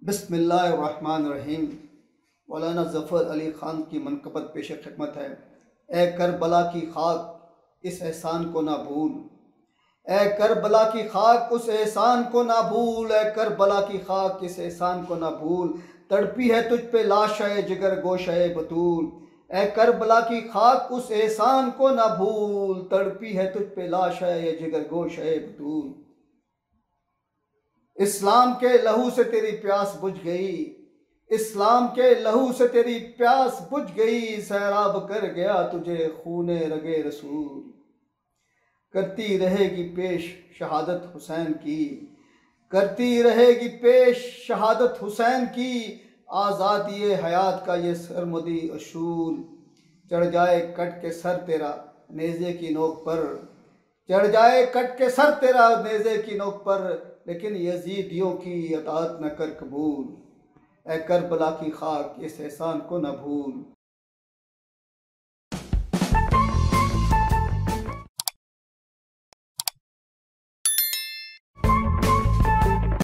बिस्मिल्लाहिर्रहमानिर्रहीम। मौलाना ज़फ़र अली ख़ान की मनक़बत पेश खिदमत है। ए करबला की खाक इस एहसान को ना भूल, ए करबला की खाक उस एहसान को ना भूल, ए करबला की खाक इस एहसान को ना भूल। तड़पी है तुझ पे लाशए जिगर गोशए बतूल, ए करबला की खाक उस एहसान को ना भूल। तड़पी है तुझ पे लाशए जिगर गोशए बतूल। इस्लाम के लहू से तेरी प्यास बुझ गई, इस्लाम के लहू से तेरी प्यास बुझ गई। सैराब कर गया तुझे खूने रगे रसूल। करती रहेगी पेश शहादत हुसैन की, करती रहेगी पेश शहादत हुसैन की। आज़ादी हयात का ये सरमदी असूल। चढ़ जाए कट के सर तेरा नेज़े की नोक पर, चढ़ जाए कट के सर तेरा नेज़े की नोक पर, लेकिन यजीदियों की अताअत न कर कबूल। ए करबला की खाक इस एहसान को न भूल।